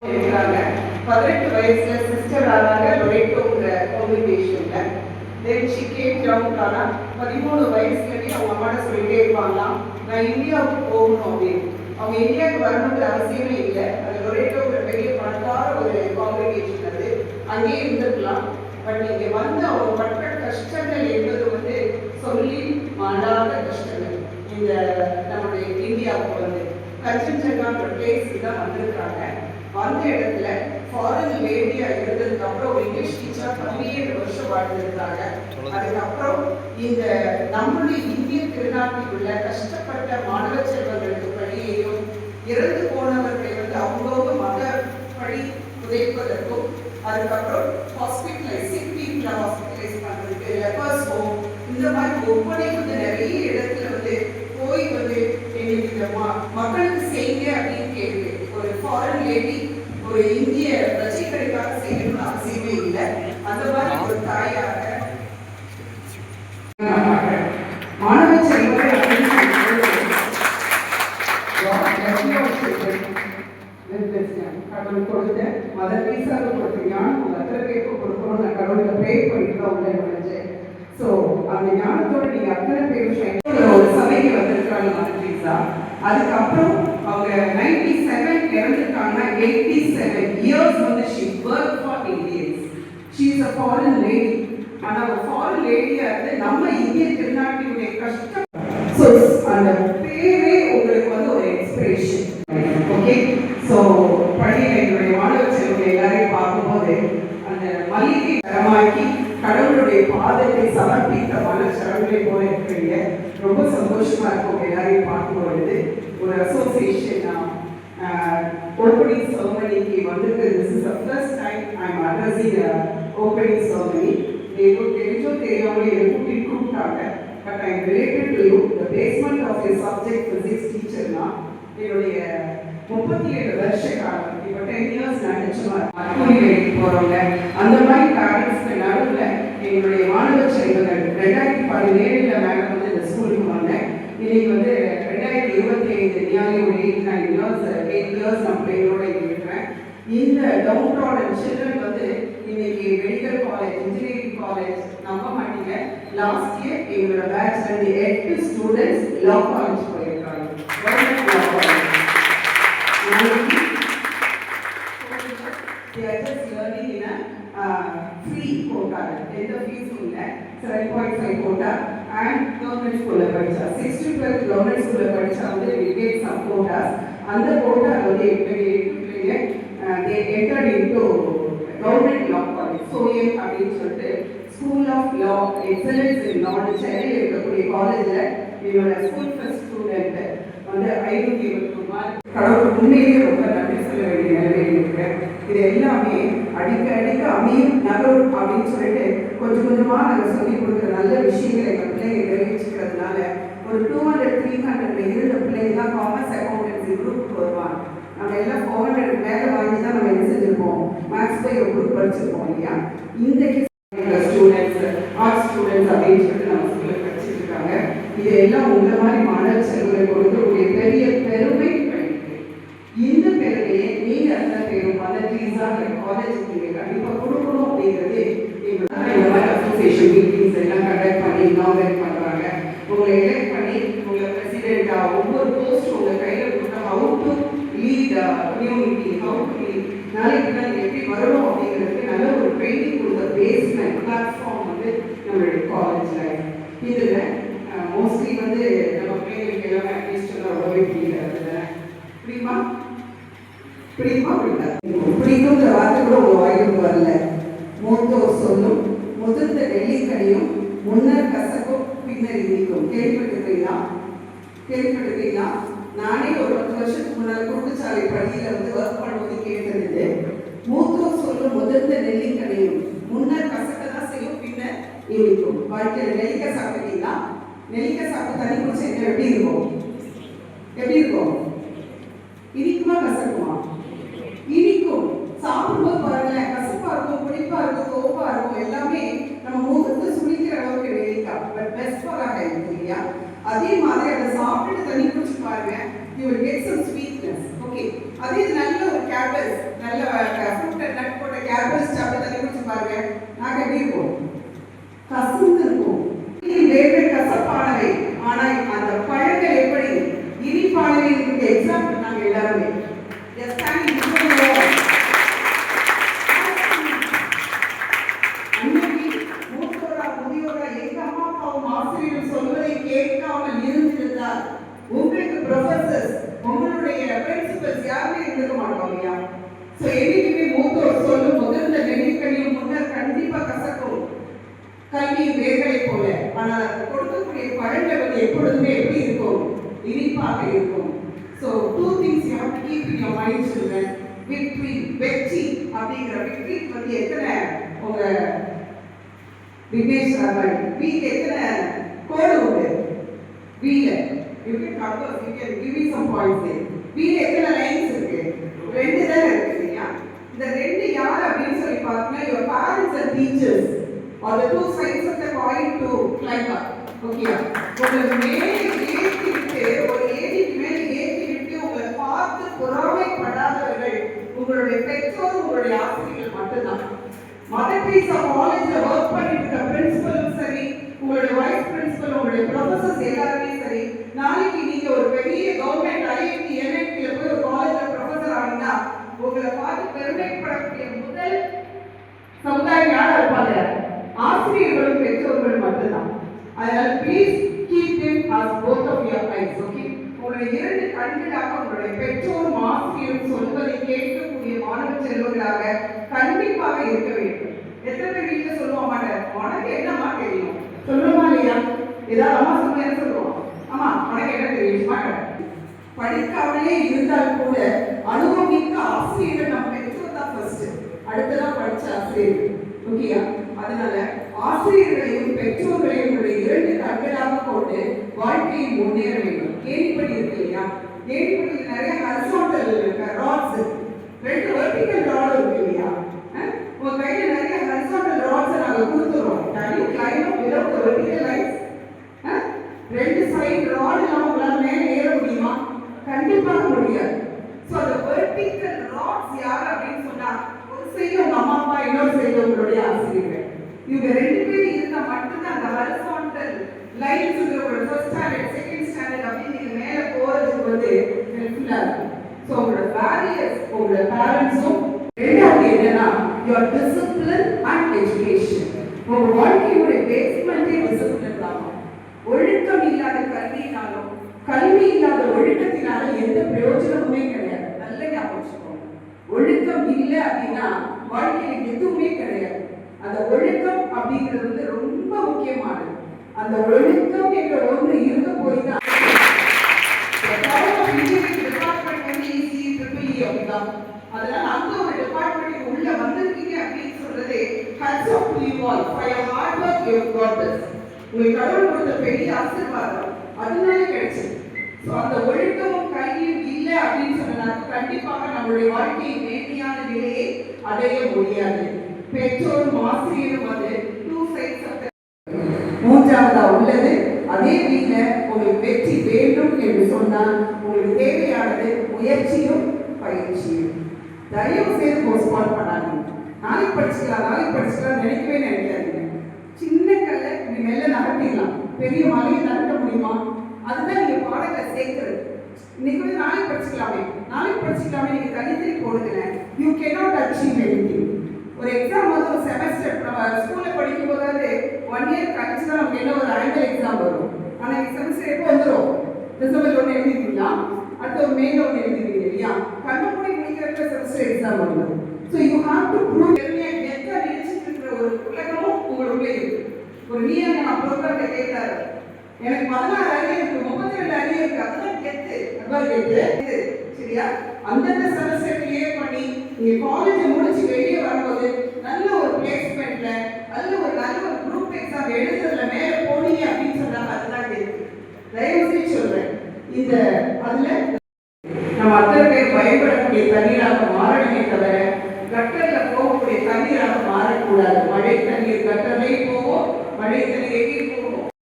இருக்கிறாங்க. 18 வயசுல சிஸ்டர் ஆனாங்க லொரேட்டோங்கிற காங்கிரிகேஷன்ல. Then she came down. ஆனா 13 வயசுலயே அவங்க அம்மாட்ட சொல்லிட்டே இருப்பாங்களாம், நான் இந்தியாவுக்கு போகணும் அப்படின்னு. அவங்க இந்தியாவுக்கு வரணுங்கிற அவசியமே இல்லை. அது லொரேட்டோங்கிற பெரிய பணக்கார ஒரு காங்கிரிகேஷன். அது அங்கேயே இருந்திருக்கலாம். பட் இங்க வந்து அவங்க பட்ட கஷ்டங்கள் என்பது வந்து சொல்லி மாறாத கஷ்டங்கள். இந்த நம்முடைய இந்தியாவுக்கு வந்து கஞ்சன்ஜங்கான்ற பிளேஸ்க்கு தான் வந்திருக்காங்க. வந்த இடத்துல ஃபாரின் லேடியா இருந்ததுக்கு அப்புறம் ஒரு இங்கிலீஷ் டீச்சரா 17 வருஷம் வாழ்ந்திருக்காங்க. அதுக்கப்புறம் இந்த நம்முடைய இந்திய திருநாட்டில் உள்ள கஷ்டப்பட்ட மாணவ செல்வங்களுக்கு பணியையும் இறந்து போனவர்களை வந்து அவங்கவுங்க மத பணி புதைப்பதற்கும், அதுக்கப்புறம் ஹாஸ்பிட்டலைஸ் பண்றதுக்கு, லெப்பர்ஸ் ஹோம், இந்த மாதிரி ஒவ்வொரு வந்து நிறைய இடத்துல வந்து போய் வந்து எங்களுக்கு இந்த மக்களுக்கு செய்யுங்க அப்படின்னு கேட்டு ஒரு ஃபாரின் லேடி ஒரு இந்திய பிரஜைகளுக்காக செய்யணும்னு அவசியமே இல்லை. அந்த மாதிரி ஒரு தாயாக மாணவ செல்வங்கள் கடவுள் கொடுத்த மதர் பீஸாக கொடுத்த ஞானம் உங்க அத்தனை பேருக்கு கொடுக்கணும். நான் கடவுளை ப்ரே பண்ணிட்டு தான் உங்களை நினைச்சேன். ஸோ அந்த ஞானத்தோட நீங்க அத்தனை பேர் ஒரு சபைக்கு வந்திருக்காங்க மதர் பீஸா. அதுக்கப்புறம் அவங்க 97 இறந்துருக்காங்க. 87 இயர்ஸ் வந்து she worked for Indians. She is a foreign lady. ஆனா ஒரு ஃபாரின் லேடியா இருந்து நம்ம இந்திய திருநாட்டினுடைய கஷ்டம். ஸோ அந்த பேரே உங்களுக்கு வந்து ஒரு இன்ஸ்பிரேஷன். ஓகே, ஸோ பள்ளியில் எங்களுடைய மாணவ செல்வங்களை எல்லாரையும் பார்க்கும்போது அந்த மல்லிகை தரமாக்கி கடவுளுடைய பாதத்தை சமர்ப்பித்த மனச்சரங்களை போல இருக்கிறீங்க. ரொம்ப சந்தோஷமா இருக்கும் எல்லாரையும் பார்க்கும் பொழுது. ஒரு அசோசியேஷன் ஓப்பனிங் செரமனிக்கு வந்துட்டு this is the first time I am addressing a opening ceremony. தெரிஞ்சோ தெரியாமலே கூப்பிட்டாங்க. But I am related to you. The basement of your subject physics teacher நான் என்னுடைய 37 வருஷ காலம் இப்போ 10 இயர்ஸ் நினைச்சுமா கூலி வேலைக்கு போறவங்க அந்த மாதிரி பேரண்ட்ஸ்க்கு நடுவில் எங்களுடைய மாணவ செல்வங்கள் 2017 மேலே வந்து இந்த ஸ்கூலுக்கு வந்தேன். இன்னைக்கு வந்து 2025 நியாயம் ஒரு 8 இயர்ஸ் நான் பிள்ளைங்களோட இருக்கிறேன். இந்த டவுன் டான் சில்ட்ரன் வந்து இன்னைக்கு மெடிக்கல் காலேஜ், இன்ஜினியரிங் காலேஜ், நம்ப மாட்டீங்க, லாஸ்ட் இயர் எங்களோட பேட்ச் வந்து 8 ஸ்டூடெண்ட்ஸ் லா காலேஜ் போயிருக்காங்க. They are just learning in a free quota. எந்த ஃபீஸும் இல்லை. 7.5 quota and government school படிச்சா 6 to 12 government school படிச்சா வந்து we get some quotas. அந்த quota வந்து பிள்ளைங்க they entered into government law college. SOEM அப்படின்னு சொல்லிட்டு school of law excellence in law சென்னையில் இருக்கக்கூடிய காலேஜில் என்னோட ஸ்கூல் ஃபர்ஸ்ட் ஸ்டூடெண்ட் வந்து 520 மார்க். கடவுள் உண்மையிலேயே ரொம்ப நன்றி சொல்ல வேண்டிய நிலைமையில் இருக்கிறேன். இது எல்லாமே அடிக்க அமையும் நகரும் அப்படின்னு சொல்லிட்டு கொஞ்சம் கொஞ்சமாக நாங்கள் சொல்லிக் கொடுக்குற நல்ல விஷயங்களை எங்கள் பிள்ளைங்க தெரிவிச்சுக்கிறதுனால ஒரு 200-300 இருந்த பிள்ளைங்க தான் காமர்ஸ் அக்கௌண்டன்சி குரூப்புக்கு வருவாங்க. நம்ம எல்லாம் 400 மேலே வாங்கி தான் நம்ம என்ன செஞ்சுருப்போம், மேக்ஸ் பை ஒரு குரூப் படிச்சிருப்போம் இல்லையா. இன்றைக்கு ஸ்டூடெண்ட்ஸ், ஆர்ட்ஸ் ஸ்டூடெண்ட்ஸ் அப்படின்னு சொல்லிட்டு நம்ம ஸ்கூலில் படிச்சுட்டு இருக்காங்க. இது எல்லாம் உங்களை மாதிரி மாணவ செல்வங்களை கொடுக்கக்கூடிய பெரிய பெருமை. இந்த பெருமையை நீங்க அந்த பேரும் மதர் டீஸா காலேஜுக்கு நீங்க கண்டிப்பா கொடுக்கணும் அப்படிங்கிறது இந்த மாதிரி அசோசியேஷன் மீட்டிங்ஸ் எல்லாம் கண்டக்ட் பண்ணி இனாகரேட் பண்றாங்க. உங்களை எலெக்ட் பண்ணி உங்களை பிரசிடென்டா ஒவ்வொரு போஸ்ட் உங்க கையில கொடுத்தா how to lead community, how to lead, நாளைக்கு தான் எப்படி வரணும் அப்படிங்கிறதுக்கு நல்ல ஒரு ட்ரைனிங் கொடுத்த பேஸ்மெண்ட் பிளாட்ஃபார்ம் வந்து நம்மளுடைய காலேஜ் லைஃப். இதுல மோஸ்ட்லி வந்து நம்ம பிள்ளைங்களுக்கு எல்லாமே அட்லீஸ்ட் ரொம்பவே பிடிக்கிறது. பிடிக்குமா பிடிக்குங்கிற வார்த்தை கூட உங்க வாய்ப்பு வரல. மூத்தோர் சொல்லும் முதிர்ந்த வெள்ளிக்கனியும் முன்னர் கசக்கும் பின்னர் இனிக்கும். கேள்விப்பட்டிருக்கீங்களா? நானே ஒரு 10 வருஷத்துக்கு முன்னால் கூட்டுச்சாலை பள்ளியில வந்து ஒர்க் பண்ணும்போது கேட்டது, மூத்தோர் சொல்லும் முதிர்ந்த நெல்லிக்கனியும் முன்னர் கசக்க தான் செய்யும் பின்னர் இனிக்கும். வாழ்க்கையில் நெல்லிக்காய் சாப்பிட்டீங்களா? நெல்லிக்காய் சாப்பிட்டு தண்ணி குடிச்சா எப்படி இருக்கும்? இனிக்குமா கசக்குமா? இனிக்கும். சாப்பிடும்போது பாருங்களேன், கசப்பா இருக்கும், புளிப்பா இருக்கும், தோப்பா இருக்கும், எல்லாமே நம்ம முகத்தை சுழிக்கிற அளவுக்கு நெல்லிக்காய். But best for our health இல்லையா? அதே மாதிரி அதை சாப்பிட்டு தண்ணி குடிச்சு பாருங்க, you will get some sweetness. Okay, அதே நல்ல ஒரு கேபேஜ் நல்ல ஃப்ரூட் அண்ட் நட் போட்ட கேரட் சாப்பிட்டு தண்ணி குடிச்சு பாருங்க, நாங்கள் எப்படி இருக்கும்? கசந்து இருக்கும். வேர்கள் கசப்பானவை, ஆனால் அந்த பழங்கள் எப்படி இனிப்பானவை? இந்த எக்ஸாம்பிள் நாங்கள் எல்லாருமே ஆசிரியர்கள் சொல்வதை கேட்காமல் இருந்திருந்தால் உங்களுக்கு ப்ரொஃபசர்ஸ், உங்களுடைய பிரின்சிபல்ஸ் யாருமே இருக்க மாட்டோம் இல்லையா? ஸோ என்னைக்குமே மூத்தோர் சொல்லும் முதல்ல நெடிக்கல்வியும் முன்னர் கண்டிப்பா கசக்கும், கல்வி வேர்களை போல. ஆனால் அது கொடுக்கக்கூடிய பழங்கள் வந்து எப்பொழுதுமே எப்படி இருக்கும்? இனிப்பாக இருக்கும். So 2 things you have to keep in your mind, children. Victory, வெற்றி அப்படிங்கிற victory வந்து எத்தனை உங்க விக்னேஷ் ராமன் வீக் எத்தனை கோடு உண்டு? வீல you can cover, you can give me some points there. வீல எத்தனை லைன்ஸ் இருக்கு? 2 தான் இருக்கு இல்லையா? இந்த 2 யார் அப்படின்னு சொல்லி பார்த்தீங்கன்னா your parents and teachers or the two sides of the coin to climb up. ஓகேயா? உங்களுக்கு மேலே ஏற்றி விட்டு ஒரு ஏரிக்கு மேலே ஏற்றி விட்டு உங்களை பார்த்து பொறாமைப்படாதவர்கள் உங்களுடைய பெற்றோர், உங்களுடைய ஆசிரியர்கள் மட்டும்தான். மதர் தெரேசா காலேஜ்ல ஒர்க் பண்ணிட்டு இருக்க பிரின்சிபலும் சரி, உங்களுடைய வைஸ் பிரின்சிபல், உங்களுடைய ப்ரொஃபசர்ஸ் எல்லாருமே சரி, நாளைக்கு நீங்க ஒரு பெரிய கவர்மெண்ட் ஐஐடி என்ஐடில போய் ஒரு காலேஜ்ல ப்ரொஃபசர் ஆனீங்கன்னா உங்களை பார்த்து பெருமைப்படக்கூடிய முதல் சமுதாயம் யாரா இருப்பாங்க? ஆசிரியர்களும் பெற்றோர்கள் மட்டும்தான். அதனால please keep them as both of your eyes. Okay, உங்களுடைய 2 கண்களாக உங்களுடைய பெற்றோரும் ஆசிரியரும் சொல்வதை கேட்கக்கூடிய மாணவ செல்வங்களாக கண்டிப்பாக இருக்க வேண்டும். எத்தனை பேர் வீட்டுல சொல்லுவோம் மாட்டேன், உனக்கு என்னமா தெரியும் சொல்லுமா இல்லையா? ஏதாவது அம்மா சொன்னா என்ன சொல்லுவோம்? ஆமா, உனக்கு என்ன தெரியும் மாட்டேன். படிக்காமலே இருந்தால் கூட அனுபவிக்க ஆசிரியர்கள் நம்ம பெற்றோர் தான் ஃபர்ஸ்ட், அடுத்ததான் படிச்ச ஆசிரியர்கள். ஓகேயா? அதனால ஆசிரியர்களையும் பெற்றோர்களையும் உங்களுடைய 2 கண்களாக கொண்டு வாழ்க்கையில் முன்னேற வேண்டும். கேள்விப்படி இருக்கு இல்லையா? கேள்விப்பட்டியில் நிறைய ஹரிசாண்டல் ராட்ஸ், 2 வெர்டிகல் ராட் இருக்கு இல்லையா? உங்க கையில நிறைய ஹரிசாண்டல் ராட்ஸ் நாங்க கொடுத்துறோம். தனி line without vertical lines, 2 side rod இல்லாம உங்களால மேலே ஏற முடியுமா? கண்டிப்பாக முடியாது. சோ அந்த வெர்டிகல் ராட்ஸ் யார் அப்படின்னு சொன்னா ஒரு சைடு உங்க அம்மா அப்பா, இன்னொரு சைடு உங்களுடைய ஆசிரியர்கள். இவங்க 2 பேரும் இருந்தா மட்டும்தான் அந்த ஹரிசாண்டல் லைன்ஸ் உங்களோட ஃபர்ஸ்ட் ஸ்டாண்டர்ட், செகண்ட் ஸ்டாண்டர்ட் அப்படி நீங்க மேல போறதுக்கு வந்து ஹெல்ப்ஃபுல்லா இருக்கும். சோ உங்களோட பேரியர்ஸ் உங்களோட பேரண்ட்ஸும். ரெண்டாவது என்னன்னா your discipline and education. உங்க வாழ்க்கையோட பேஸ்மெண்டே டிசிப்ளின் தான். ஒழுக்கம் இல்லாத கல்வியினாலும் கல்வி இல்லாத ஒழுக்கத்தினால எந்த பிரயோஜனமுமே கிடையாது. நல்ல ஞாபகம் வச்சுக்கோங்க. ஒழுக்கம் இல்லை அப்படின்னா வாழ்க்கையில எதுவுமே கிடையாது. அந்த ஒழுக்கம் அப்படிங்கிறது வந்து ரொம்ப முக்கியமானது. அந்த ஒழுக்கம் என்ற ஒன்று இருக்க போய் தான் டிபார்ட்மெண்ட் வந்து ஈஸி ட்ரிபிள் அப்படிதான். அதனால அந்த ஒரு டிபார்ட்மெண்ட் உள்ள வந்திருக்கீங்க அப்படின்னு சொல்றது hats off to you all for your hard work you have got this. உங்களுக்கு கடவுள் கொடுத்த பெரிய ஆசீர்வாதம் அதனால கிடைச்சது. ஸோ அந்த ஒழுக்கமும் கல்வியும் இல்லை அப்படின்னு சொன்னா கண்டிப்பாக நம்மளுடைய வாழ்க்கையின் நேர்மையான நிலையை அடைய முடியாது. பெற்றோரும் ஆசிரியரும் வந்து 2 sides of the மூன்றாவதா உள்ளது. அதே வீட்ல உங்களுக்கு வெற்றி வேண்டும் என்று சொன்னால் உங்களுக்கு தேவையானது முயற்சியும் பயிற்சியும். தயவு செய்து போஸ்ட்போன் பண்ணாதீங்க. நாளைக்கு படிச்சுக்கலாம் நினைக்கவே நினைக்காதீங்க. சின்ன கல்ல நீ மெல்ல நகர்த்திடலாம், பெரிய மலையை நகர்த்த முடியுமா? அதுதான் நீங்க பாடங்களை சேர்க்கிறது. இன்னைக்கு வந்து நாளைக்கு படிச்சுக்கலாமே நீங்க தனித்தனி போடுங்க. You cannot achieve anything. ஒரு எக்ஸாம் வந்து ஒரு செமஸ்டர் நம்ம ஸ்கூல்ல படிக்கும் போதாவது 1 year கழிச்சு தான் நமக்கு என்ன ஒரு ஆனுவல் எக்ஸாம் வரும். ஆனா இந்த செமஸ்டர் எப்போ வந்துடும்? டிசம்பர் 1 எழுதிட்டீங்களா, அடுத்த ஒரு மேல 1 எழுதிட்டீங்க இல்லையா? கண்ணூடி முடிக்கிற செமஸ்டர் எக்ஸாம் வரும். So you have to prove எத்தனை நினைச்சிட்டு இருக்கிற ஒரு உலகமும் உங்களுக்குள்ளே இருக்கு. ஒரு நான் ப்ரோக்ராம் கேட்கிறாரு, எனக்கு 16 அறிவு இருக்கு, 32 அறிவு இருக்கு, அதுதான் கெத்து. சரியா? அந்தந்த செமஸ்டர் கிளியர் பண்ணி நீங்க காலேஜ் முடிச்சு வெளியே வரும்போது நல்ல ஒரு பிளேஸ்மெண்ட்ல நல்ல ஒரு குரூப் எக்ஸாம் எழுதுறதுல மேல போனீங்க அப்படின்னு சொன்னாங்க. அதுதான் கெத்து. தயவு செய்து சொல்றேன், இந்த அதுல நம்ம அத்தனை பேர் பயன்படக்கூடிய தண்ணீராக மாறணுமே தவிர கட்டர்ல போகக்கூடிய தண்ணீராக மாறக்கூடாது. மழை தண்ணீர் கட்டர்லையும் போவோம், மழை தண்ணீர்